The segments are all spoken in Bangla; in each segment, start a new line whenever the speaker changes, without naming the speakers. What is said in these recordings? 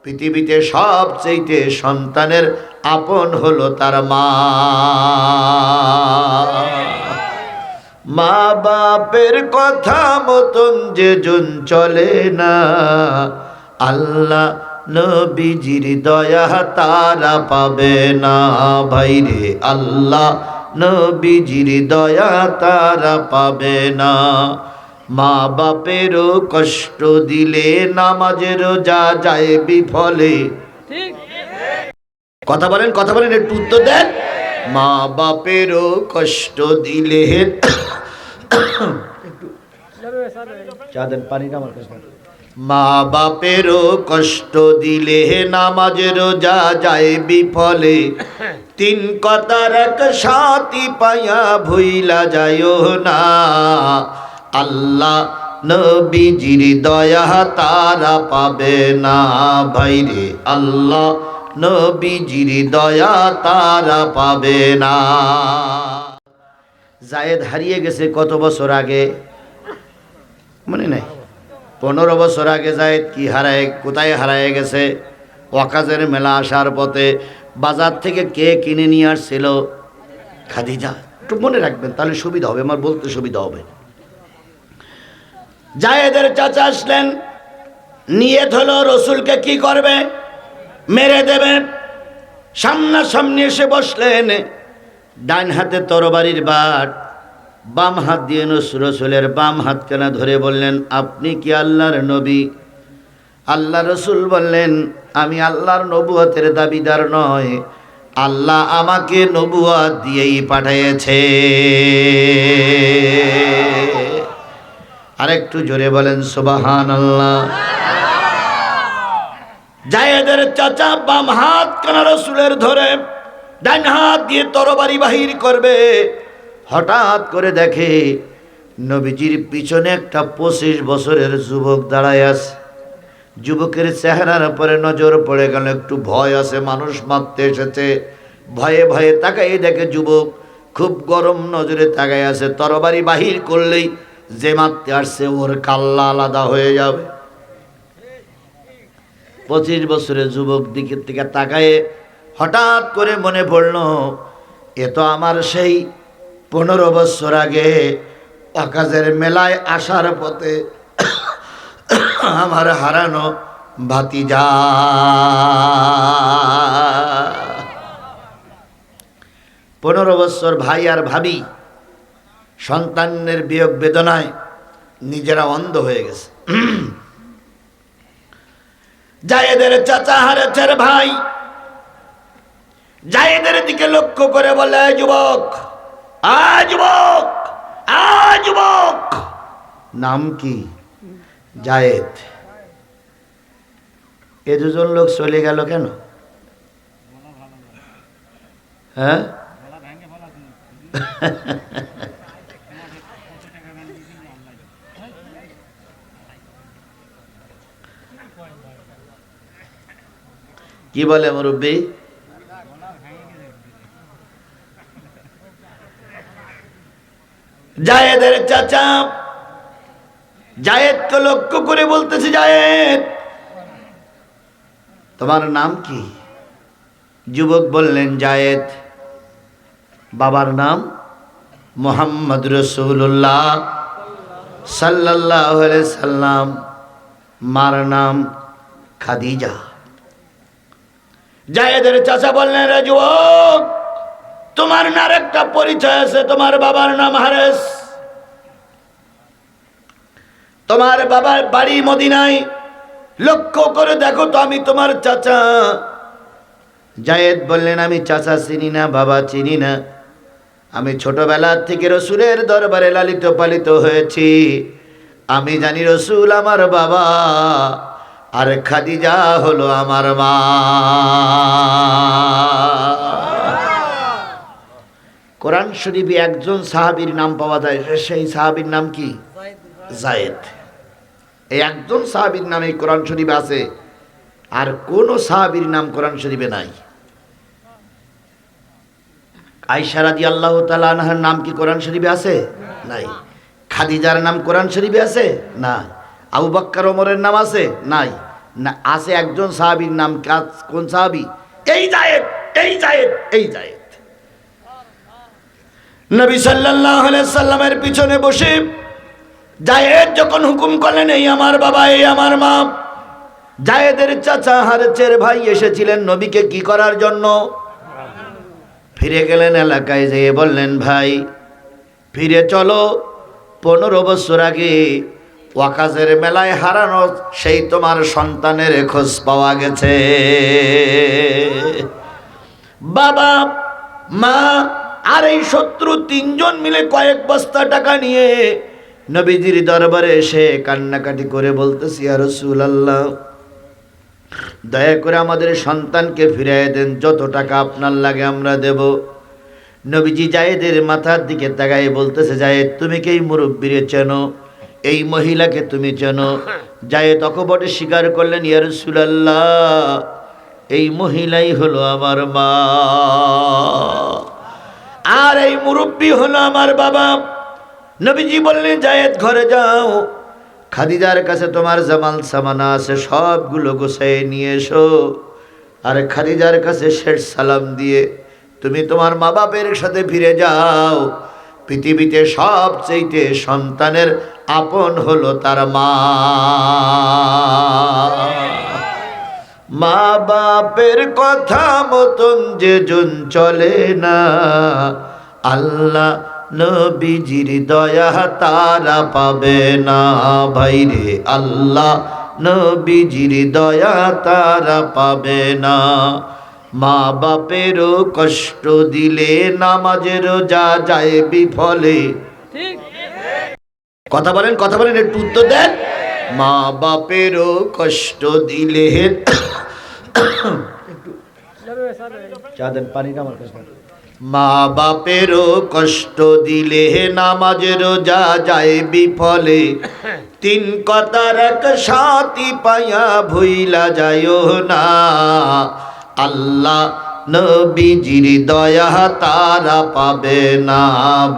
পৃথিবীতে সবচেয়ে সন্তানের আপন হলো তার মা। মা বাপের কথা মতন যে জন চলে না, আল্লাহ নবীজির দয়া তারা পাবে না। ভাইরে আল্লাহ নবীজির দয়া তারা পাবে না। মা বাপেরও কষ্ট দিলে নামাজের রোজা যায় বিফলে। কথা বলেন একটু উত্তর দেন। মা বাপেরও কষ্ট দিলে মা বাপেরও কষ্ট দিলে নামাজের রোজা যায় বিফলে। তিন কথার এক সাথী পায়া ভুইলা যায়ও না, আল্লাহ নবীজির দয়া তারা পাবে না। ভাইরে আল্লাহ নবীজির দয়া তারা পাবে না। জায়েদ হারিয়ে গেছে কত বছর আগে মনে নাই? 15 বছর আগে জায়েদ কি কোথায় হারায় গেছে? ওয়াকাজের মেলা আসার পথে বাজার থেকে কে কিনে নিয়ে আসছিল? খাদিজা। একটু মনে রাখবেন তাহলে সুবিধা হবে, আমার বলতে সুবিধা হবে। জায়েদের চাচা আসলেন, নিয়ত হলো রসুলকে কি করবে? মেরে দেবে। সামনাসামনি এসে বসলেন, ডান হাতে তরবারির বাট, বাম হাত দিয়ে রসুলের বাম হাতখানা ধরে বললেন, আপনি কি আল্লাহর নবী? আল্লাহ রসুল বললেন, আমি আল্লাহর নবুয়তের দাবিদার নয়, আল্লাহ আমাকে নবুয়ত দিয়েই পাঠিয়েছে। আরেকটু জোরে বলেন সুবহানাল্লাহ। জায়েদের চাচা বাম হাত কানা রসুলের ধরে ডান হাত দিয়ে তরবারি বাহির করবে, হঠাৎ করে দেখে নবীজির পিছনে একটা 25 বছরের যুবক দাঁড়ায় আছে। যুবকের চেহারার পরে নজর পড়ে গেল, একটু ভয় আছে, মানুষ মারতে এসেছে। ভয়ে ভয়ে তাকাই দেখে যুবক খুব গরম নজরে তাকাই আছে। তরবারি বাহির করলেই যে মারতে আসছে ওর কাল্লা আলাদা হয়ে যাবে। 25 বছরের যুবক দিকের থেকে তাকায়ে হঠাৎ করে মনে পড়ল, এ তো আমার সেই 15 বছর আগে ওয়াকাজের মেলায় আসার পথে আমার হারানো ভাতিজা। 15 বছর ভাই আর ভাবি সন্তানের বিয়োগ বেদনায় নিজেরা অন্ধ হয়ে গেছে। জায়েদের চাচা হারেছেন ভাই, জায়েদের দিকে লক্ষ্য করে বলে, যুবক যুবক যুবক। নাম কি? জায়েদ। এ দুজন লোক চলে গেল কেন? হ্যাঁ, কি বলে মুরব্বী? জায়েদের চাচা জায়েদকে লক্ষ্য করে বলতেছে, জায়েদ তোমার নাম কি? যুবক বললেন, জায়েদ। বাবার নাম মুহাম্মদ রাসূলুল্লাহ সাল্লাল্লাহু আলাইহি সাল্লাম, মার নাম খাদিজা। জায়েদের চাচা বললেন, রে যুবক, তোমার নার একটা পরিচয় আছে, তোমার বাবার নাম হারেস, তোমার বাবার বাড়ি মদিনায়, লক্ষ্য করে দেখো তো আমি তোমার চাচা। জায়েদ বললেন, আমি চাচা চিনি না, বাবা চিনি না, আমি ছোটবেলা থেকে রসুলের দরবারে লালিত পালিত হয়েছি, আমি জানি রসুল আমার বাবা আর খাদিজা হলো আমার মা। কোরআন শরীফে একজন সাহাবীর নাম পাওয়া যায়, সেই সাহাবীর নাম কি? জায়েদ। এই একজন সাহাবীর নাম এই কোরআন শরীফে আছে, আর কোন সাহাবীর নাম কোরআন শরীফে নাই। আয়েশা রাদিয়াল্লাহু তাআলা আনহার নাম কি কোরআন শরীফে আছে? নাই। খাদিজার নাম কোরআন শরীফে আছে? না। আবু বকর ওমরের নাম আছে? নাই। না, আছে একজন সাহাবীর নাম, কোন সাহাবী? এই জায়েদ, এই জায়েদ, এই জায়েদ। নবী সাল্লাল্লাহু আলাইহি সাল্লামের পিছনে বসে জায়েদ যখন হুকুম করলেন, এই আমার বাবা, এই আমার মা। জায়েদের চাচা হারেচের ভাই এসেছিলেন নবীকে কি করার জন্য? ফিরে গেলেন এলাকায়, যেয়ে বললেন, ভাই ফিরে চলো, 15 বছর আগে ওয়াকাজের মেলায় হারানো সেই তোমার সন্তানের খোঁজ পাওয়া গেছে। বাবা, মা আর এই শত্রু 3 জন মিলে কয়েক বস্তা টাকা নিয়ে নবীজির দরবারে এসে কান্নাকাটি করে বলতেছি, ইয়া রাসূলুল্লাহ, দয়া করে আমাদের সন্তানকে ফিরিয়ে দেন, যত টাকা আপনার লাগে আমরা দেব। নবীজি জায়েদের মাথার দিকে তাকায় বলতেছে, জায়েদ তুমি কি এই মুরব্বিরে চেনো? এই মহিলাকে তুমি চেনো? জায়েদ অকপটে স্বীকার করলেন, ইয়া রাসূলুল্লাহ, এই মহিলাই হলো আমার মা, আর এই মুরব্বি হলো আমার বাবা। নবীজি বললেন, জায়েদ ঘরে যাও, খাদিজার কাছে তোমার জামাল সামানা আছে, সবগুলো গোছায় নিয়ে এসো, আর খাদিজার কাছে শেষ সালাম দিয়ে তুমি তোমার মা বাপের সাথে ফিরে যাও। পৃথিবীতে সবচেয়ে সন্তানের আপন হলো তার মা। মা বাপের কথা মতন যে জন চলে না, আল্লাহ নবীজির দয়া তারা পাবে না। ভাইরে, আল্লাহ নবীজির দয়া তারা পাবে না। মা বাপেরও কষ্ট দিলে নামাজের রোজা যায় বিফলে। কথা বলেন, কথা বলেন, একটু উত্তর দেন। মা বাপেরও কষ্ট দিলে পানিটা আমার কাছে। মা বাপেরও কষ্ট দিলে নামাজের রোজা যায় বিফলে। 3 কথার এক সাথী পায়া ভুইলা যায়ও না, আল্লাহ নবীজির দয়া তারা পাবে না।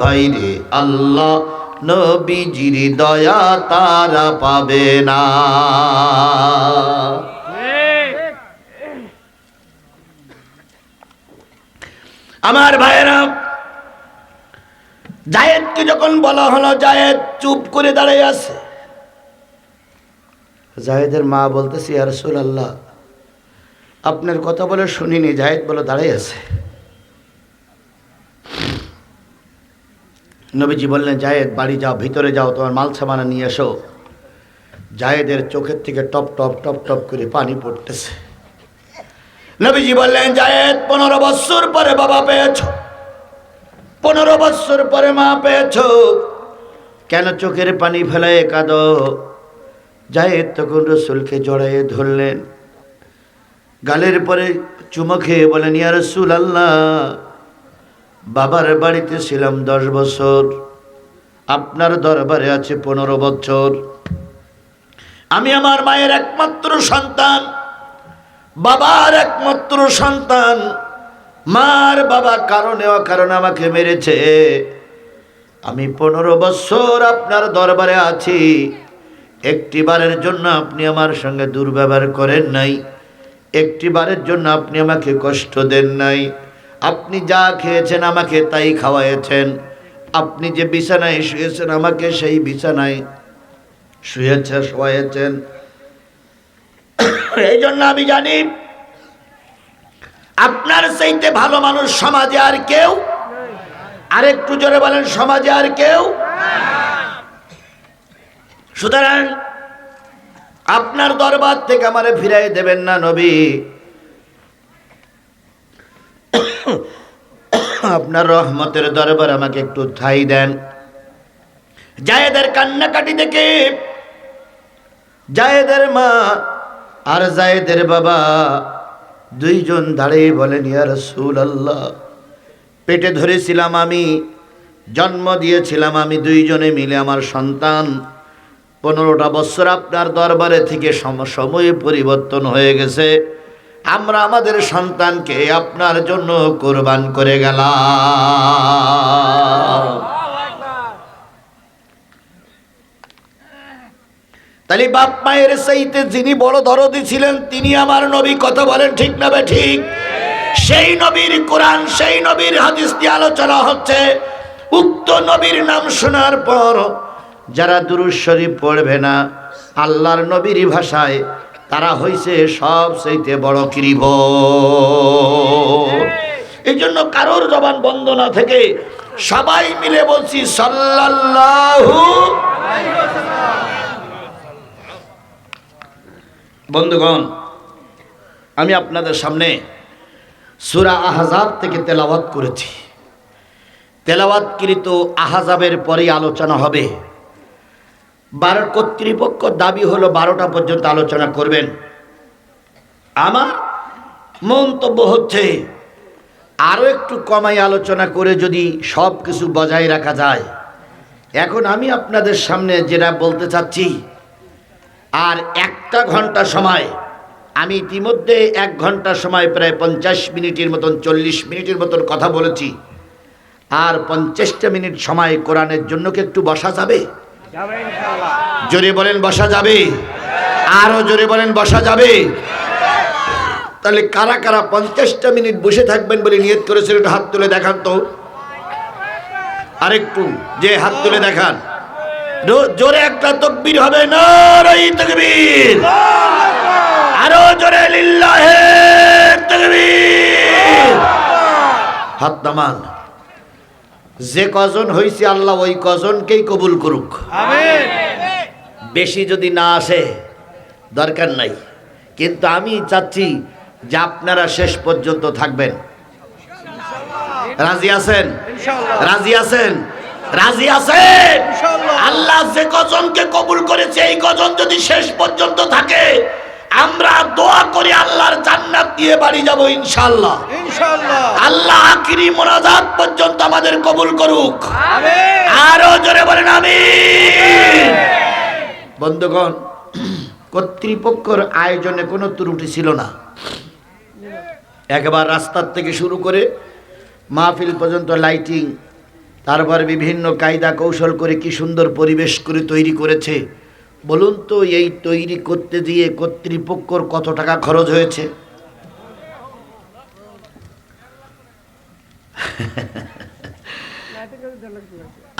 ভাইরে, আল্লাহ নবীজির দয়া তারা পাবে না। আমার ভাইয়েরা, জায়েদকে যখন বলা হলো, জায়েদ চুপ করে দাঁড়িয়ে আছে। জায়েদের মা বলতেছে, ইয়া রাসূলুল্লাহ, আপনার কথা বলে শুনিনি। জায়েদ বলে দাঁড়িয়ে আছে। নবীজি বললেন, জায়েদ বাড়ি যাও, ভিতরে যাও, তোমার মাল সামানা নিয়ে এসো। জায়েদের চোখের থেকে টপ টপ টপ টপ করে পানি পড়তেছে। নবীজি বললেন, জায়েদ 15 বছর পরে বাবা পেয়েছো, 15 বছর পরে মা পেয়েছো, কেন চোখের পানি ফেলায় কাঁদো? জায়েদ তখন রাসূলকে জড়াইয়ে ধরলেন, গালের পরে চুমো খেয়ে বলেন, ইয়া রাসূলুল্লাহ, বাবার বাড়িতে ছিলাম 10 বছর, আপনার দরবারে আছে 15 বছর। আমি আমার মায়ের একমাত্র সন্তান, বাবার একমাত্র সন্তান। মার বাবা কারণে অকারণে আমাকে মেরেছে। আমি 15 বছর আপনার দরবারে আছি, একটিবারের জন্য আপনি আমার সঙ্গে দুর্ব্যবহার করেন নাই, একটিবারের জন্য আপনি আমাকে কষ্ট দেন নাই। আপনি যা খেয়েছেন আমাকে তাই খাওয়াইছেন, আপনি যে বিছানায় শুয়েছেন আমাকে সেই বিছানায় শোয়াইছেন। এই জন্য আমি জানি আপনার চাইতে ভালো মানুষ সমাজে আর কেউ, আর একটু জোরে বলেন, সমাজে আর কেউ। সুতরাং আপনার দরবার থেকে আমারে ফিরাই দেবেন না নবী, আপনার রহমতের দরবার আমাকে একটু ঠাঁই দেন। জায়েদের কান্নাকাটি দেখে জায়েদের মা আর জায়েদের বাবা 2 জন দাঁড়িয়ে বলেন, ইয়া রাসূলুল্লাহ, পেটে ধরেছিলাম আমি, জন্ম দিয়েছিলাম আমি 2 জনে মিলে, আমার সন্তান 15টা বছর আপনার দরবারে থেকে সময়ে পরিবর্তন হয়ে গেছে। আমরা আমাদের সন্তানকে আপনার জন্য কোরবান করে গেলাম। তাহলে বাপ মায়ের চাইতে যিনি বড় দরদি ছিলেন তিনি আমার নবী। কথা বলেন ঠিক না ঠিক? সেই নবীর কোরআন, সেই নবীর হাদিস নিয়ে আলোচনা হচ্ছে। উক্ত নবীর নাম শোনার পর যারা দুরূদ শরীফ পড়বে না আল্লাহর নবীর ভাষায়, তারা হইছে সবচেয়ে বড় কিরিবর। এই জন্য কারোর জবান বন্ধ না থেকে সবাই মিলে বলছি সাল্লাল্লাহু আলাইহি ওয়াসাল্লাম। বন্ধুগণ, আমি আপনাদের সামনে সূরা আহজাব থেকে তেলাওয়াত করেছি। তেলাওয়াতকৃত আহজাবের পরেই আলোচনা হবে। 12 কর্তৃপক্ষ দাবি হলো 12টা পর্যন্ত আলোচনা করবেন। আমার মন্তব্য হচ্ছে আরও একটু কমাই আলোচনা করে যদি সব কিছু বজায় রাখা যায়। এখন আমি আপনাদের সামনে যেটা বলতে চাচ্ছি, আর 1 ঘন্টা সময়, আমি ইতিমধ্যে 1 ঘন্টা সময় প্রায় 50 মিনিটের মতন 40 মিনিটের মতন কথা বলেছি। আর 50টা মিনিট সময় কোরআনের জন্য কি একটু বসা যাবে? জোরে বলেন বসা যাবে? আরো জোরে বলেন বসা যাবে? তাহলে কারা কারা 50টা মিনিট বসে থাকবেন বলে নিয়ত করেছেন একটু হাত তুলে দেখান তো। আরেকটু যে হাত তুলে দেখান, জোরে একটা তাকবীর হবে, নারে তাকবীর। আরো জোরে লিল্লাহে তাকবীর। হাত নামান। যে কজন হইছে আল্লাহ ওই কজনকেই কবুল করুক, আমিন। বেশি যদি না আসে দরকার নাই, কিন্তু আমি চাচ্ছি যে আপনারা শেষ পর্যন্ত থাকবেন। রাজি আছেন? রাজি আছেন? রাজি আছেন? আল্লাহ যে কজনকে কবুল করেছে এই কজন যদি শেষ পর্যন্ত থাকে, আমরা দোয়া করি আল্লাহর জান্নাত দিয়ে বাড়ি যাব ইনশাআল্লাহ। ইনশাআল্লাহ। আল্লাহ আখিরি মোনাজাত পর্যন্ত আমাদের কবুল করুক, আমিন। আরো জোরে বলেন আমিন। বন্ধুগণ, কর্তৃপক্ষের আয়োজনে কোনো ত্রুটি ছিল না। একবার রাস্তার থেকে শুরু করে মাহফিল পর্যন্ত লাইটিং, তারপর বিভিন্ন কায়দা কৌশল করে কি সুন্দর পরিবেশ করে তৈরি করেছে। বলুন তো, এই তৈরি করতে দিয়ে কর্তৃপক্ষের কত টাকা খরচ হয়েছে?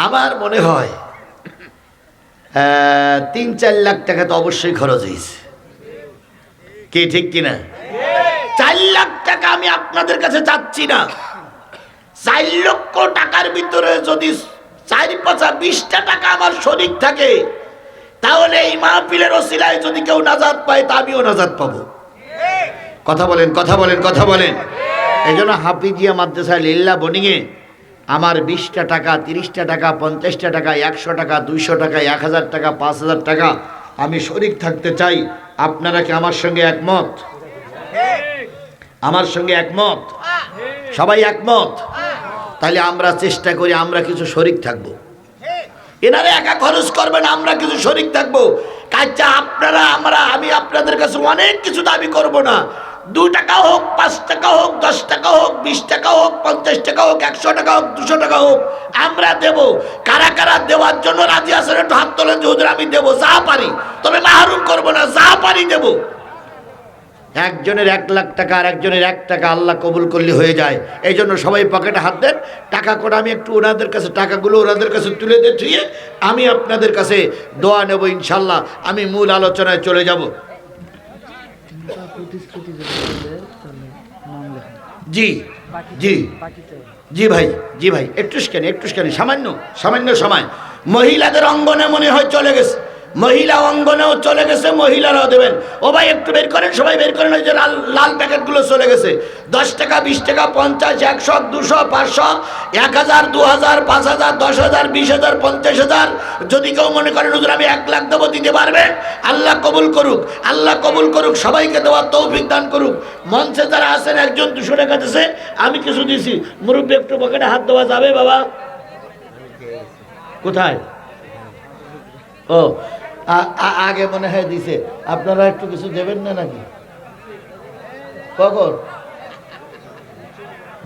আমার মনে হয় 3-4 লাখ টাকা তো অবশ্যই খরচ হয়েছে। কি ঠিক কিনা? 4 লাখ টাকা আমি আপনাদের কাছে চাচ্ছি না। 4 লক্ষ টাকার ভিতরে যদি 4-5-20টা টাকা আমার শরীক থাকে, তাহলে এই মাহফিলের ওসিলায় যদি কেউ নাজাত পায় তা আমিও নাজাত পাবো। কথা বলেন, কথা বলেন, কথা বলেন। এই জন্য হাফিজিয়া মাদ্রাসায় লিল্লাহ বোর্ডিংয়ে আমার 20টা টাকা, 30টা টাকা, 50টা টাকা, 100 টাকা, 200 টাকা, 1000 টাকা, 5000 টাকা আমি শরীক থাকতে চাই। আপনারা কি আমার সঙ্গে একমত? আমার সঙ্গে একমত? সবাই একমত? তাহলে আমরা চেষ্টা করি আমরা কিছু শরীক থাকবো। এনারা একা খরচ করবেন, আমরা কিছু শরীক থাকবো। কাজটা আপনারা, আমি আপনাদের কাছে অনেক কিছু দাবি করব না। 2 টাকা হোক, 5 টাকা হোক, 10 টাকা হোক, 20 টাকা হোক, 50 টাকা হোক, 100 টাকা হোক, 200 টাকা হোক, আমরা দেব। কারা কারা দেওয়ার জন্য রাজি আছেন একটু হাত তোলেন যে হুজুর আমি দেবো, যা পারি, তবে মাহরুম করব না, যা পারি দেব। একজনের 1 লাখ টাকা আর একজনের 1 টাকা আল্লাহ কবুল করলে হয়ে যায়। এই জন্য সবাই পকেটে হাত দেন। টাকা করে আমি একটু ওনাদের কাছে টাকাগুলো ওনাদের কাছে তুলে দিয়ে আমি আপনাদের কাছে দোয়া নেব ইনশাল্লাহ। আমি মূল আলোচনায় চলে যাব। জি জি জি ভাই, জি ভাই, একটুখানি সামান্য সময়। মহিলাদের অঙ্গনে মনে হয় চলে গেছে, মহিলা অঙ্গনেও চলে গেছে, মহিলারাও দেবেন। ও ভাই একটু বের করেন, সবাই বের করেন। ওই যে লাল প্যাকেটগুলো চলে গেছে। 10 টাকা, 20 টাকা, 50, 100, 200, 500, 1000, 2000, 5000, 10000, 20000, 50000। যদি কেউ মনে করেন হুজুর আমি 1 লাখ দেবো, দিতে পারবেন। আল্লাহ কবুল করুক, আল্লাহ কবুল করুক, সবাইকে দেওয়ার তৌফিক দান করুক। মঞ্চে যারা আছেন, একজন 200 টাকা দিয়েছে, আমি কিছু দিয়েছি। মুরব্বী একটু পকেটে হাত দেওয়া যাবে বাবা? কোথায়? ও আগে মনে হয় দিছে। আপনারা একটু কিছু দেবেন না নাকি? কখন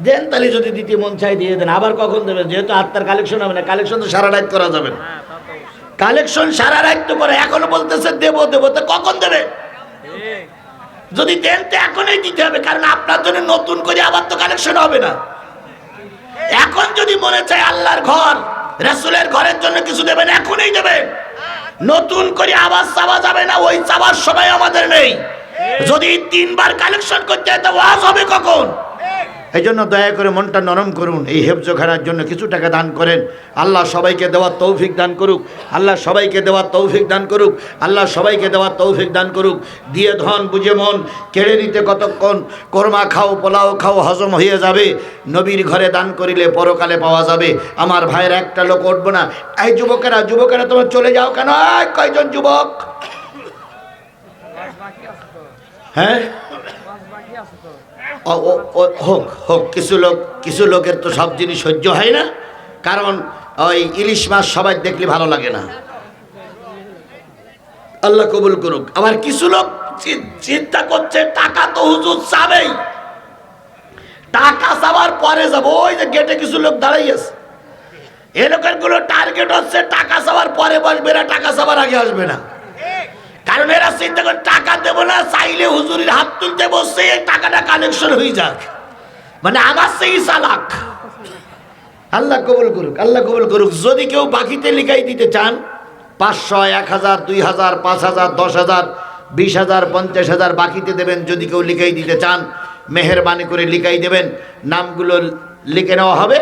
দেন? তাহলে যদি দিতে মন চাই দিয়ে দেন। আবার কখন দেবেন? যেহেতু আত্মার কালেকশন হবে না, কালেকশন তো সারা রাত করা যাবে না। কালেকশন সারা রাখতে করে এখনো বলতেছে দেবো দেবো, তো কখন দেবে? যদি দেন তো এখনই দিতে হবে, কারণ আপনার জন্য নতুন করে আবার তো কালেকশন হবে না। এখন যদি মনে চায় আল্লাহর ঘর রাসূলের ঘরের জন্য কিছু দেবেন, এখনই দেবেন। নতুন করে আবার চাওয়া যাবে না, ওই চাওয়ার সময় আমাদের নেই। যদি 3 বার কালেকশন করতে হয় তো ওয়াজ হবে কখন? এই জন্য দয়া করে মনটা নরম করুন, এই হেফজখানার জন্য কিছু টাকা দান করেন। আল্লাহ সবাইকে দেওয়ার তৌফিক দান করুক, আল্লাহ সবাইকে দেওয়ার তৌফিক দান করুক, আল্লাহ সবাইকে দেওয়ার তৌফিক দান করুক। দিয়ে ধন বুঝে মন, কেড়ে নিতে কতক্ষণ? কোরমা খাও, পোলাও খাও, হজম হয়ে যাবে। নবীর ঘরে দান করিলে পরকালে পাওয়া যাবে। আমার ভাইয়ের একটা লোক উঠবো না। এই যুবকেরা যুবকেরা তোমরা চলে যাও কেন? কয়জন যুবক? হ্যাঁ হোক হোক, কিছু লোকের তো সব জিনিস সহ্য হয় না, কারণ ওই ইলিশ মাছ সবাই দেখলে ভালো লাগে না। আল্লাহ কবুল করুক। আবার কিছু লোক চিন্তা করছে টাকা তো হুজুর চাবেই, টাকা চাওয়ার পরে যাবো। ওই যে গেটে কিছু লোক দাঁড়াই আছে, এ লোকের গুলো টার্গেট হচ্ছে টাকা চাওয়ার পরে বসবে না, টাকা চাওয়ার আগে আসবে না। কারণ এরা চিন্তা করে টাকা দেবো না, চাইলে হুজুরের হাত তুলতে বসছে, এই টাকাটা কালেকশন হয়ে যাক, মানে আমার সেই চালাক। আল্লাহ কবুল করুক, আল্লাহ কবুল করুক। যদি কেউ বাকিতে লিখাই দিতে চান, 500, 1000, 2000, 5000, 10000, 20000, 50,000 বাকিতে দেবেন। যদি কেউ লিখাই দিতে চান, মেহেরবানি করে লিখাই দেবেন, নামগুলো লিখে নেওয়া হবে,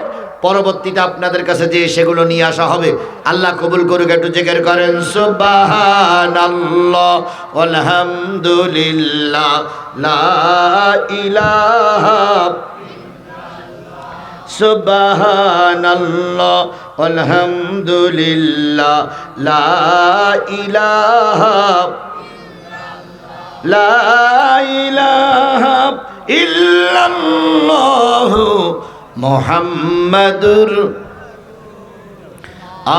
পরবর্তীতে আপনাদের কাছে যে সেগুলো নিয়ে আসা হবে। আল্লাহ কবুল করুক। একটু জিকির করেন সুবহানাল্লাহ আলহামদুলিল্লাহ লা ইলাহা সুবহানাল্লাহ আলহামদুলিল্লাহ লা ইলাহা ইল্লাল্লাহ মুহাম্মাদুর।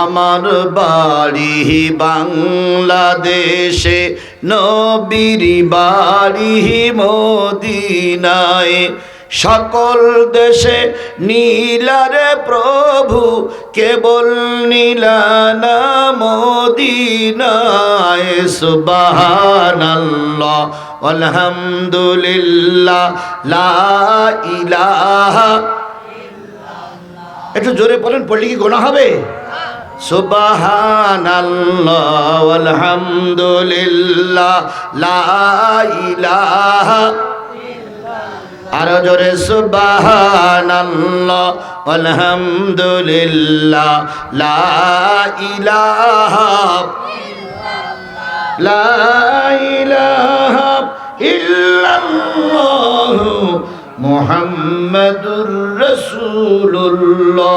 আমার বাড়ি বাংলাদেশে, নবীর বাড়ি মদিনায়। সকল দেশে নীলারে প্রভু, কেবল নীলানা মদিনায়। সুবহানাল্লাহ আলহামদুলিল্লাহ লা ইলাহা। একটু জোরে বলেন, পড়লে কি গোনা হবে? সুবহানাল্লাহ আলহামদুলিল্লাহ লা ইলাহা। আরো জোরে সুবহানাল্লাহ আলহামদুলিল্লাহ লা ইলাহা লা ইলাহা ইল্লাল্লাহ মুহাম্মাদুর রাসূলুল্লাহ।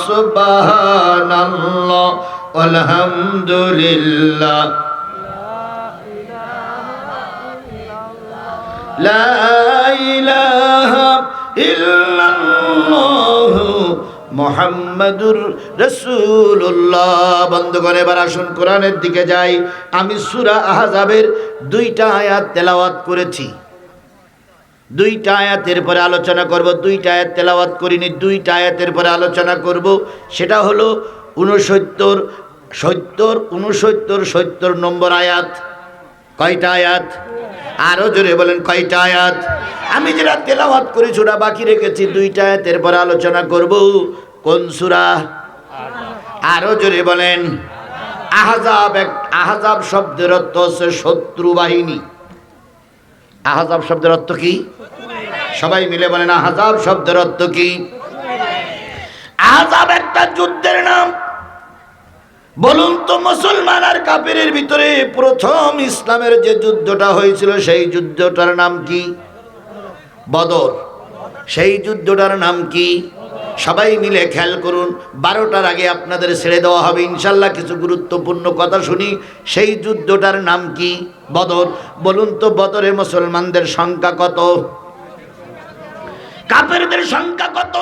সুবহানাল্লাহ আলহামদুলিল্লাহ লা ইলাহা ইল্লাল্লাহ মুহাম্মাদুর রাসূলুল্লাহ। বন্ধুগণ, এবার আসুন কোরআনের দিকে যাই। আমি সূরা আহজাবের 2টা আয়াত তেলাওয়াত করেছি, 2টা আয়াতের পরে আলোচনা করব। 2টা আয়াত তেলাওয়াত করিনি, 2টা আয়াতের পরে আলোচনা করব। সেটা হলো 69, 70, 69, 70 নম্বর আয়াত। কয়টা আয়াত? আরো জোরে বলেন, কয়টা আয়াত? আমি যেটা তেলাওয়াত করেছি ওটা বাকি রেখেছি, 2টা আয়াতের পরে আলোচনা করব। কোন সূরা? আরো জোরে বলেন। আহজাব। আহজাব শব্দের অর্থ হচ্ছে শত্রু বাহিনী। আহজাব শব্দের অর্থ কি? সবাই মিলে বলেন, আহজাব শব্দের অর্থ কি? আহজাব একটা যুদ্ধের নাম। বলুন তো, মুসলমান আর কাফিরের ভিতরে প্রথম ইসলামের যে যুদ্ধটা হয়েছিল সেই যুদ্ধটার নাম কি? বদর। সেই যুদ্ধটার নাম কি? সবাই মিলে খেয়াল করুন। 12টার আগে আপনাদের ছেড়ে দেওয়া হবে ইনশাল্লাহ। কিছু গুরুত্বপূর্ণ কথা শুনি। সেই যুদ্ধটার নাম কি? বদর। বলুন তো, বদরে মুসলমানদের সংখ্যা কত? কাফেরদের সংখ্যা কত?